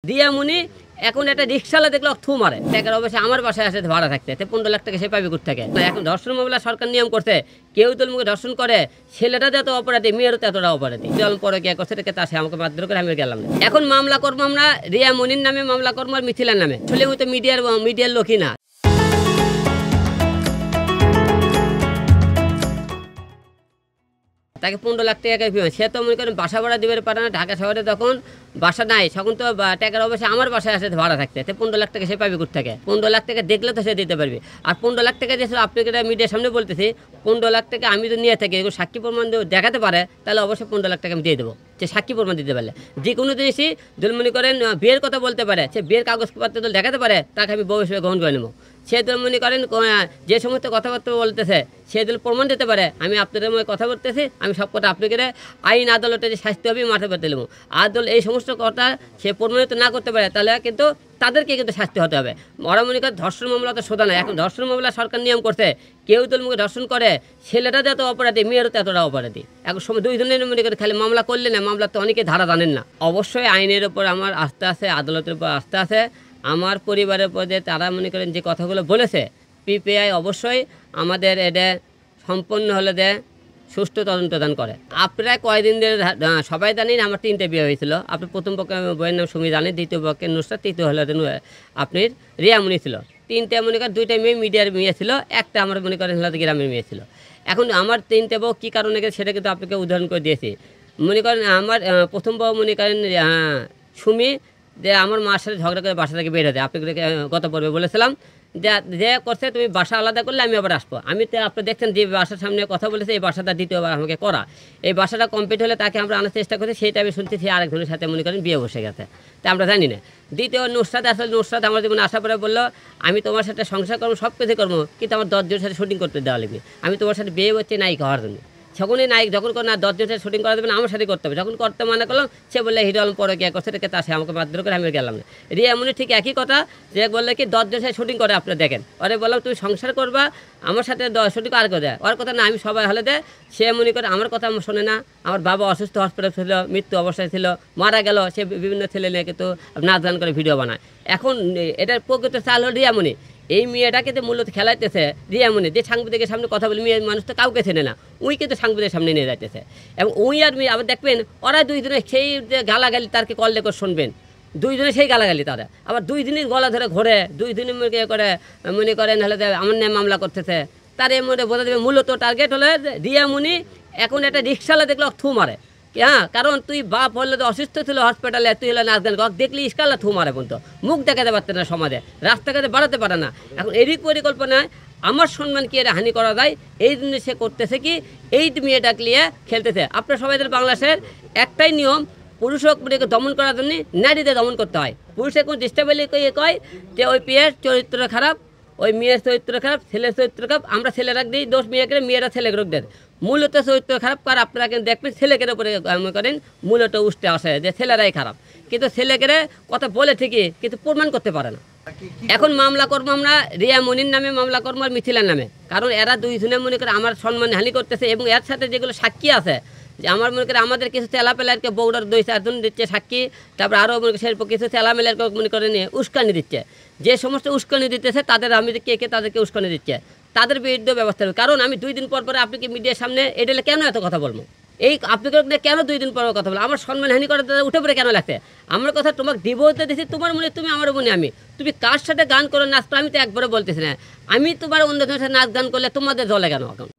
দিয়ামণি এখন একটা রিক্সাওয়ালা দেখলো থু মারে টাকার অবশ্যই আমার বাসায় আসে ভাড়া থাকতে 15 লাখ টাকা সে পাবে কোথা থেকে। এখন ধর্ষণ মামলা সরকার নিয়ম করছে, কেউ তো মুখে ধর্ষণ করে ছেলেটা যত অপরাধী মেয়েরও ততটা অপরাধী। জল পরে কে করছে তা সে আমাকে মারধর করে আমি গেলাম না। এখন মামলা করবো আমরা রিয়ামণির নামে, মামলা করবো আর মিথিলার নামে। আসলে ওই তো মিডিয়ার লোকই না। তাকে 15 লাখ টাকা সে তো মনে করেন বাসা ভাড়া দিতে পারে না। ঢাকা শহরে তখন বাসা নাই, তখন তো টাকার অবশ্যই আমার বাসায় আসে ভাড়া থাকতে 15 লাখ টাকা সে পাবে কোথা থেকে। 15 লাখ টাকা দেখলে তো সে দিতে পারবে। আর 15 লাখ টাকা দিয়েছিল আপনাকে মিডিয়ার সামনে বলতেছি, 15 লাখ টাকা আমি তো নিয়ে থাকি, সাক্ষী প্রমাণ দেখাতে পারে তাহলে অবশ্যই 15 লাখ টাকা আমি দিয়ে দেবো। সে সাক্ষী প্রমাণ দিতে পারলে যে কোনো জিনিসই যদি মনে করেন বিয়ের কথা বলতে পারে, সে বিয়ের কাগজপত্র দেখাতে পারে, তাকে আমি বউ হিসেবে গ্রহণ করে নেবো। সে যদি মনে করেন যে সমস্ত কথাবার্তা বলতেছে সে যদি প্রমাণ দিতে পারে, আমি আপনাদের মধ্যে কথা বলতেছি, আমি সব কথা আপনাকে আইন আদালতে যে শাস্তি হবে মাঠে পেতে নেবো। আদালত এই সমস্ত কথা সে প্রমাণিত না করতে পারে তাহলে কিন্তু তাদেরকে কিন্তু শাস্তি হতে হবে। ওরা মনে করে ধর্ষণ মামলা তো সোজা না। এখন ধর্ষণ মামলা সরকার নিয়ম করছে, কেউ তো মুখে ধর্ষণ করে ছেলেটা যত অপরাধী মেয়েরও ততটা অপরাধী। এখন সময় দুইজনের মনে করে খালি মামলা করলে না, মামলা তো অনেকে ধারা জানেন না। অবশ্যই আইনের ওপর আমার আস্থা আছে, আদালতের উপর আস্থা আছে। আমার পরিবারের পদে তারা মনে করেন যে কথাগুলো বলেছে, পিপিআই অবশ্যই আমাদের এটা সম্পন্ন হলে দেয় সুষ্ঠু তদন্তদান করে। আপনারা কয়েকদিন ধরে সবাই জানেন আমার 3টে বিয়ে হয়েছিল। আপনি প্রথম পক্ষে বইয়ের নাম সুমি জানেন, দ্বিতীয় পক্ষে নুসরাত, তৃতীয় হলো আপনার রিয়ামণি ছিল। 3টে মনে করেন 2টা মেয়ে মিডিয়ার মেয়ে ছিল, একটা আমার মনে করেন হলো গ্রামের মেয়ে ছিল। এখন আমার 3টে বউ কী কারণে সেটা কিন্তু আপনাকে উদাহরণ করে দিয়েছি। মনে করেন আমার প্রথম বউ মনে করেন সুমি, যে আমার মার সাথে ঝগড়া করে বাসা থেকে বের হতে আপনাকে গত পর্বে বলেছিলাম যে করছে তুমি বাসা আলাদা করলে আমি আবার আসবো। আমি তো আপনি দেখছেন যে বাসার সামনে কথা বলেছে, এই বাসাটা দ্বিতীয়বার আমাকে করা, এই বাসাটা কমপ্লিট হলে তাকে আমরা আনার চেষ্টা করছি, সেইটা আমি শুনতেছি আরেকজনের সাথে মনে করেন বিয়ে বসে গেছে, তা আমরা জানি না। দ্বিতীয় নুসরাত আসলে নুসরাত আমার জীবনে আসার পরে বললো আমি তোমার সাথে সংসার করবো, সব কিছু করবো, কিন্তু আমার 10 জনের সাথে শুটিং করতে দেওয়া লাগবে। আমি তোমার সাথে বিয়ে হচ্ছে নায়িকা হওয়ার জন্য। যখনই নায়ক যখন না 10 জনের সাথে শুটিং করা দেবে না, আমার সাথে করতে হবে। যখন করতে মানা করলাম, সে বললে হিরো আলম পরে কে করছে তা সে আমাকে মারধর করে আমি গেলাম না। রিয়ামণি ঠিক একই কথা, যে বললে কি 10 জনের সাথে শুটিং করে আপনারা দেখেন। ওরে বললাম তুমি সংসার করবা, আমার সাথে শুটিং আর করে দেয়, ওর কথা না আমি সবাই হলে দেয়। সে মনে করে আমার কথা আমার শোনে না। আমার বাবা অসুস্থ, হসপিটাল ছিল, মৃত্যু অবস্থায় ছিল, মারা গেল, সে বিভিন্ন ছেলে নিয়ে কিন্তু নাচ গান করে ভিডিও বানায়। এখন এটার প্রকৃত চাল হল রিয়ামণি। এই মেয়েটাকে তো মূলত খেলাইতেছে রিয়ামণি, যে সাংবাদিকের সামনে কথা বলে মেয়ে মানুষ তো কাউকে চেনে না, উই কিন্তু সাংবাদিকের সামনে নিয়ে যাইতেছে। এবং উই আর মেয়ে আবার দেখবেন ওরা দুইজনে সেই যে গালাগালি তারকে কল রেকর্ড শুনবেন, দুইজনে সেই গালাগালি তারা আবার 2 দিনের গলা ধরে ঘোরে, 2 দিনের মধ্যে করে মনে করেন হলে আমার নামে মামলা করতেছে। তার এর মধ্যে বোঝা যাবে মূলত টার্গেট হলে রিয়ামণি এখন একটা রিক্সাওয়ালা দেখলো থু মারে। হ্যাঁ, কারণ তুই বাপ হলে তো অসুস্থ ছিল হসপিটালে, তুই হলে নাচ গান দেখলি ইস্কাল্লা থু মারে বলতো, মুখ দেখাতে পারতে না সমাজে, রাস্তাঘাটে বাড়াতে পারে না। এখন এরই পরিকল্পনায় আমার সম্মান কি এটা হানি করা যায়, এই জন্য সে করতেছে কি এই মেয়েটাকে নিয়ে খেলতেছে। আপনার সবাইদের বাংলাদেশের একটাই নিয়ম, পুরুষকে দমন করার জন্য নারীদের দমন করতে হয়। পুরুষে কোনো ডিস্টার্বেলি কয় যে ওই পেয়ের চরিত্র খারাপ, ওই মেয়ের চরিত্র খারাপ, ছেলের চরিত্র খারাপ, আমরা ছেলেরা দিই দোষ মেয়েকে, মেয়েরা ছেলেকে রোগ দেয়। মূলত চরিত্র খারাপ কার আপনারা কিন্তু দেখবেন ছেলেকের উপরে মনে করেন মূলত উঠতে আসে যে ছেলেরাই খারাপ, কিন্তু ছেলেকের কথা বলে ঠিকই কিন্তু প্রমাণ করতে পারে না। এখন মামলা করবো আমরা রিয়ামণির নামে, মামলা করবো আর মিথিলার নামে, কারণ এরা দুইজনে মনে করে আমার সম্মান হানি করতেছে। এবং এর সাথে যেগুলো সাক্ষী আছে, যে আমার মনে করে আমাদের কিছু তেলাপেলারকে বৌড়ার 2-4 জন দিচ্ছে সাক্ষী, তারপর আরও মনে করে সেরকম কিছু তেলামেলারকে মনে করে নিয়ে উস্কানি দিচ্ছে। যে সমস্ত উস্কানি দিতেছে তাদের আমি কে তাদেরকে উস্কানি দিচ্ছে, তাদের বিরুদ্ধে ব্যবস্থা হবে। কারণ আমি 2 দিন পর পরে আপনাকে মিডিয়ার সামনে এডেলে কেন এত কথা বলবো, এই আপনাকে কেন 2 দিন পর কথা বলবো, আমার সম্মান হানি করে উঠে পড়ে কেন লাগছে? আমার কথা তোমাকে দিব হতে দিচ্ছি, তোমার মনে তুমি, আমার মনে আমি, তুমি কার সাথে গান করো নাচ করো, আমি তো একবারও বলতেছি না। আমি তোমার অন্য সাথে নাচ গান করলে তোমাদের জলে কেন এখন?